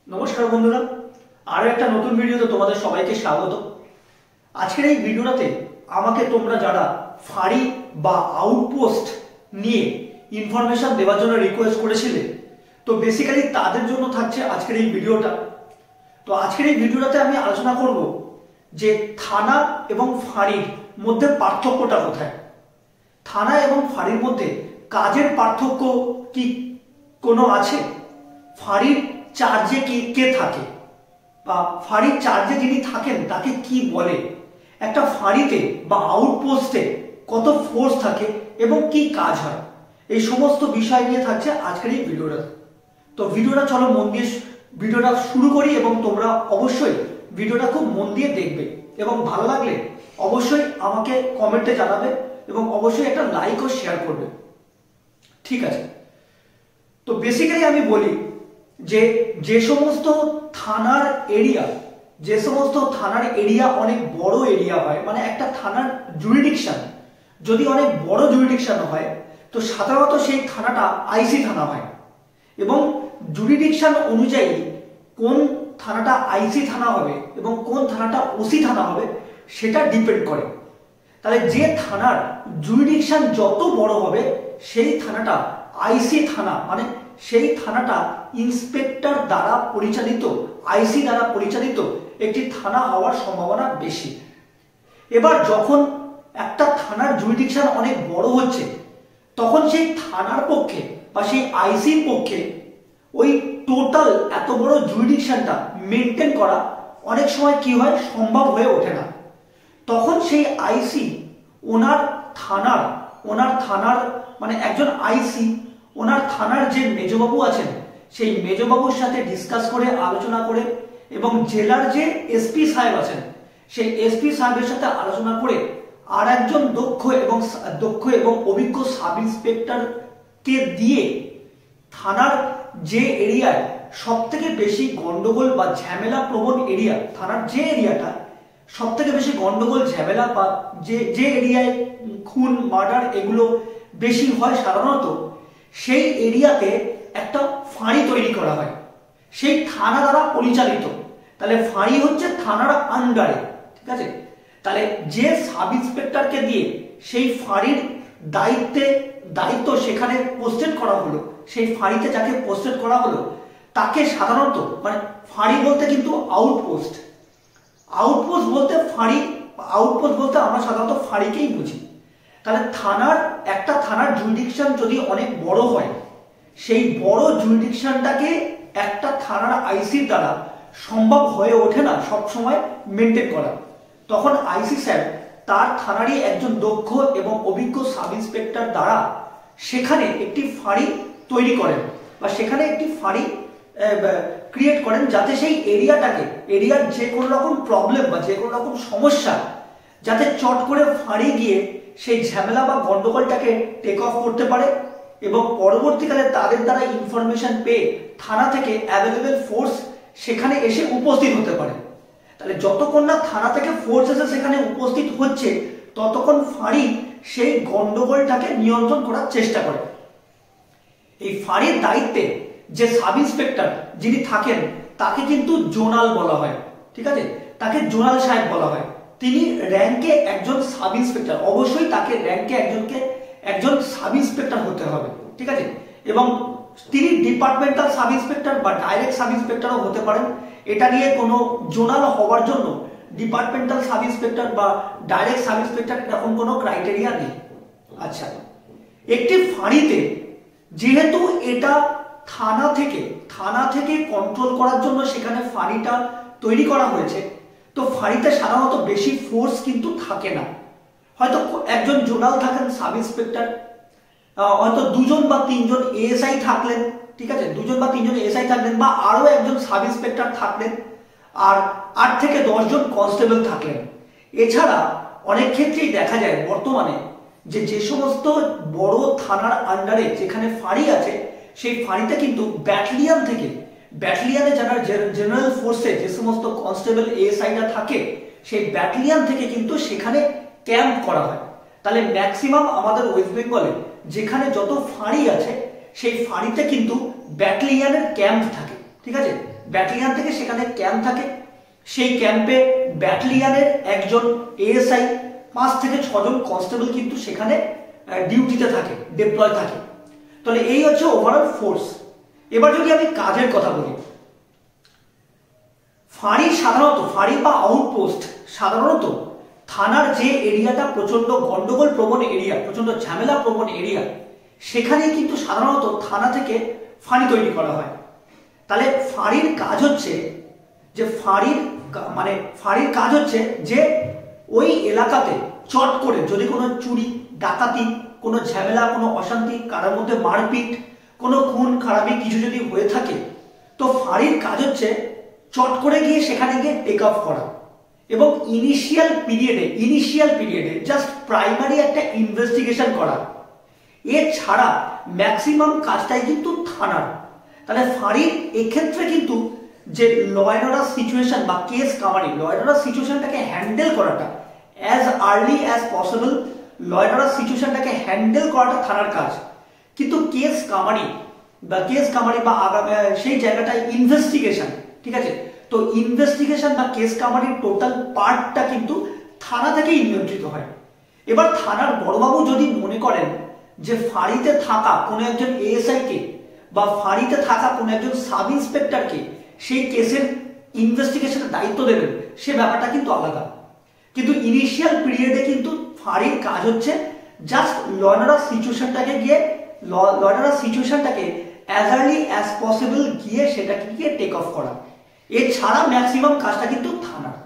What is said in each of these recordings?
নমস্কার বন্ধুরা, আরো একটা নতুন ভিডিওতে তোমাদের সবাইকে স্বাগত। আজকের এই ভিডিওটাতে আমাকে তোমরা যারা ফাঁড়ি বা আউটপোস্ট নিয়ে ইনফরমেশন দেওয়ার জন্য রিকোয়েস্ট করেছিলে, তো বেসিক্যালি তাদের জন্য থাকছে আজকের এই ভিডিওটা। তো আজকের এই ভিডিওটাতে আমি আলোচনা করব যে থানা এবং ফাঁড়ির মধ্যে পার্থক্যটা কোথায়। থানা এবং ফাঁড়ির মধ্যে কাজের পার্থক্য কি কোনো আছে? ফাঁড়ির চার্জে কে থাকে বা ফাঁড়ির চার্জে যিনি থাকেন তাকে কি বলে? একটা ফাঁড়িতে বা আউটপোস্টে কত ফোর্স থাকে এবং কি কাজ হয়, এই সমস্ত বিষয় নিয়ে থাকছে আজকের এই ভিডিওটা। তো ভিডিওটা চলো মন দিয়ে ভিডিওটা শুরু করি এবং তোমরা অবশ্যই ভিডিওটা খুব মন দিয়ে দেখবে এবং ভালো লাগলে অবশ্যই আমাকে কমেন্টে জানাবে এবং অবশ্যই একটা লাইক ও শেয়ার করবে। ঠিক আছে, তো বেসিক্যালি আমি বলি যে সমস্ত থানার এরিয়া অনেক বড় এরিয়া হয়, মানে একটা থানার জুরিডিকশন যদি অনেক বড় জুরিডিকশন হয় তো সাধারণত সেই থানাটা আইসি থানা হয় এবং জুরিডিকশন অনুযায়ী কোন থানাটা আইসি থানা হবে এবং কোন থানাটা ওসি থানা হবে সেটা ডিপেন্ড করে। তাহলে যে থানার জুরিডিকশন যত বড় হবে সেই থানাটা আইসি থানা, মানে সেই থানাটা ইন্সপেক্টর দ্বারা পরিচালিত, আইসি দ্বারা পরিচালিত একটি থানা হওয়ার সম্ভাবনা বেশি। এবার যখন একটা থানার জুরিডিকশন অনেক বড় হচ্ছে তখন সেই থানার পক্ষে বা সেই আইসির পক্ষে ওই টোটাল এত বড় জুরিডিকশনটা মেনটেন করা অনেক সময় কি হয়, সম্ভব হয়ে ওঠে না। তখন সেই আইসি ওনার থানার মানে একজন আইসি ওনার থানার যে মেজবাবু আছেন সেই মেজবাবুর সাথে ডিসকাস করে, আলোচনা করে এবং জেলার যে এসপি সাহেব আছেন সেই এসপি সাহেবের সাথে আলোচনা করে আর একজন দক্ষ এবং অভিজ্ঞ সাব ইন্সপেক্টরকে দিয়ে থানার যে এরিয়ায় সব থেকে বেশি গন্ডগোল বা ঝামেলা প্রবণ এরিয়া, থানার যে এরিয়াটা সব থেকে বেশি গন্ডগোল ঝামেলা বা যে এরিয়ায় খুন মার্ডার এগুলো বেশি হয় সাধারণত, সেই এরিয়াতে একটা ফাঁড়ি তৈরি করা হয়, সেই থানা দ্বারা পরিচালিত। তাহলে ফাঁড়ি হচ্ছে থানার আন্ডারে। ঠিক আছে, তাহলে যে সাব ইন্সপেক্টরকে দিয়ে সেই ফাঁড়ির দায়িত্ব সেখানে পোস্টেড করা হলো, সেই ফাঁড়িতে যাকে পোস্টেড করা হলো তাকে সাধারণত, মানে ফাঁড়ি বলতে কিন্তু আউটপোস্ট বলতে আমরা সাধারণত ফাঁড়িকেই বুঝি। তাহলে একটা থানার জুরিডিকশন যদি অনেক বড় হয়, সেই বড় জুরিডিকশনটাকে একটা থানার আইসির দ্বারা সম্ভব হয়ে ওঠে না সব সময় মেনটেন করা। তখন আইসি স্যার তার থানারই একজন দক্ষ এবং অভিজ্ঞ সাব ইন্সপেক্টর দ্বারা সেখানে একটি ফাঁড়ি তৈরি করেন বা সেখানে একটি ফাঁড়ি ক্রিয়েট করেন, যাতে সেই এরিয়ার যে কোনো রকম প্রবলেম বা যে কোনো রকম সমস্যা যাতে চট করে ফাঁড়ি গিয়ে সেই ঝামেলা বা গন্ডগোলটাকে টেক অফ করতে পারে এবং পরবর্তীকালে তাদের দ্বারা ইনফরমেশন পেয়ে থানা থেকে অ্যাভেলেবেল ফোর্স সেখানে এসে উপস্থিত হতে পারে। তাহলে যতক্ষণ না থানা থেকে ফোর্স এসে সেখানে উপস্থিত হচ্ছে ততক্ষণ ফাঁড়ি সেই গন্ডগোলটাকে নিয়ন্ত্রণ করার চেষ্টা করে। এই ফাঁড়ির দায়িত্বে যে সাব ইন্সপেক্টর যিনি থাকেন তাকে কিন্তু জোনাল বলা হয়। ঠিক আছে, তাকে জোনাল সাহেব বলা হয়। তিনি র্যাঙ্কে একজন সাব ইন্সপেক্টর, অবশ্যই তাকে র্যাঙ্কে একজন সাব ইন্সপেক্টর হতে হবে। ঠিক আছে, এবং তিনি ডিপার্টমেন্টাল সাব ইন্সপেক্টর বা ডাইরেক্ট সাব ইন্সপেক্টরও হতে পারেন। এটা নিয়ে কোনো জোনাল হওয়ার জন্য ডিপার্টমেন্টাল সাব ইন্সপেক্টর বা ডাইরেক্ট সাব ইন্সপেক্টর এরকম কোনো ক্রাইটেরিয়া নেই। আচ্ছা, একটি ফাঁড়িতে যেহেতু এটা থানা থেকে কন্ট্রোল করার জন্য সেখানে ফাঁড়িটা তৈরি করা হয়েছে, তো ফাঁড়িতে সাধারণত বেশি ফোর্স কিন্তু থাকে না। হয়তো একজন জোনাল থাকেন সাব ইন্সপেক্টর, হয়তো দুজন বা তিনজন এএসআই থাকলেন। ঠিক আছে, দুজন বা তিনজন এএসআই থাকলেন বা আরো একজন সাব ইন্সপেক্টর থাকলেন আর 8 থেকে 10 জন কনস্টেবল থাকলেন। এছাড়া অনেক ক্ষেত্রেই দেখা যায় বর্তমানে যে সমস্ত বড় থানার আন্ডারে যেখানে ফাঁড়ি আছে সেই ফাঁড়িতে কিন্তু ব্যাটালিয়ানে যারা জেনারেল ফোর্সে যে সমস্ত কনস্টেবল এএসআইরা থাকে সেই ব্যাটালিয়ান থেকে কিন্তু সেখানে ক্যাম্প করা হয়। তাহলে ম্যাক্সিমাম আমাদের ওয়েস্ট বেঙ্গলে যেখানে যত ফাঁড়ি আছে সেই ফাঁড়িতে কিন্তু ব্যাটালিয়ানের ক্যাম্প থাকে। ঠিক আছে, ব্যাটালিয়ান থেকে সেখানে ক্যাম্প থাকে, সেই ক্যাম্পে ব্যাটালিয়ানের একজন এএসআই, 5 থেকে 6 জন কনস্টেবল কিন্তু সেখানে ডিউটিতে থাকে, ডিপ্লয় থাকে। তাহলে এই হচ্ছে ওভারঅল ফোর্স। এবার যদি আমি কাজের কথা বলি, ফাঁড়ি বা আউটপোস্ট সাধারণত থানার যে এরিয়াটা প্রচন্ড গন্ডগোল প্রবণ এরিয়া, প্রচন্ড ঝামেলা প্রবণ এরিয়া, সেখানে কিন্তু সাধারণত থানা থেকে ফাঁড়ি তৈরি করা হয়। তাহলে ফাঁড়ির কাজ হচ্ছে যে ওই এলাকাতে চট করে যদি কোনো চুরি ডাকাতি, কোনো ঝামেলা, কোনো অশান্তি, কারোর মধ্যে মারপিট, কোনো খুন খারাপি কিছু যদি হয়ে থাকে, তো ফাঁড়ির কাজ হচ্ছে চট করে গিয়ে সেখানে গিয়ে টেক অফ করা এবং ইনিশিয়াল পিরিয়ডে জাস্ট প্রাইমারি একটা ইনভেস্টিগেশন করা। এছাড়া ম্যাক্সিমাম কাজটাই কিন্তু থানার। তাহলে ফাঁড়ির এক্ষেত্রে কিন্তু যে ল অ্যান্ড অর্ডার সিচুয়েশন বা কেস কামারি, ল অ্যান্ড অর্ডার সিচুয়েশনটাকে হ্যান্ডেল করাটা as early as possible, law and order সিচুয়েশনটাকে হ্যান্ডেল করাটা থানার কাজ। কিন্তু কেস কামারি বা সেই জায়গাটায় ইনভেস্টিগেশন, ঠিক আছে, তো ইনভেস্টিগেশন বা কেস কামারির টোটাল পার্টটা কিন্তু থানা থেকেই নিয়ন্ত্রিত হয়। এবার থানার বড়বাবু যদি মনে করেন যে ফাঁড়িতে থাকা কোনো একজন এএসআই কে বা ফাঁড়িতে থাকা কোনো একজন সাব ইন্সপেক্টরকে সেই কেসের ইনভেস্টিগেশনের দায়িত্ব দেবেন, সে ব্যাপারটা কিন্তু আলাদা। কিন্তু ইনিশিয়াল পিরিয়ডে কিন্তু ফাঁড়ির কাজ হচ্ছে জাস্ট ল অ্যান্ড অর্ডার সিচুয়েশনটাকে অ্যাজ আর্লি অ্যাজ পসিবল গিয়ে সেটাকে গিয়ে টেক অফ করা। এছাড়া ম্যাক্সিমাম কাজটা কিন্তু থানার।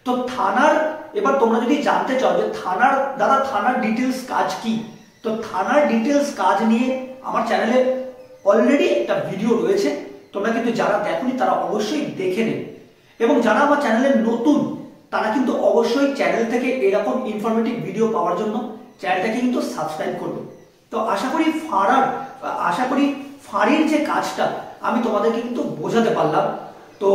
তো থানার, এবার তোমরা যদি জানতে চাও যে থানার ডিটেলস কাজ কি, তো থানার ডিটেলস কাজ নিয়ে আমার চ্যানেলে অলরেডি একটা ভিডিও রয়েছে, তোমরা কিন্তু যারা দেখোনি তারা অবশ্যই দেখে নেবে। এবং যারা আমার চ্যানেলে নতুন তারা কিন্তু অবশ্যই চ্যানেল থেকে এরকম ইনফরমেটিভ ভিডিও পাওয়ার জন্য চ্যানেলটাকে কিন্তু সাবস্ক্রাইব করবে। তো আশা করি ফাঁড়ির যে কাজটা আমি তোমাদেরকে কিন্তু বোঝাতে পারলাম। তো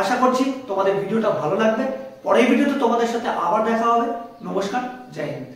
আশা করছি তোমাদের ভিডিওটা ভালো লাগবে। পরের ভিডিওতে তোমাদের সাথে আবার দেখা হবে। নমস্কার, জয় হিন্দ।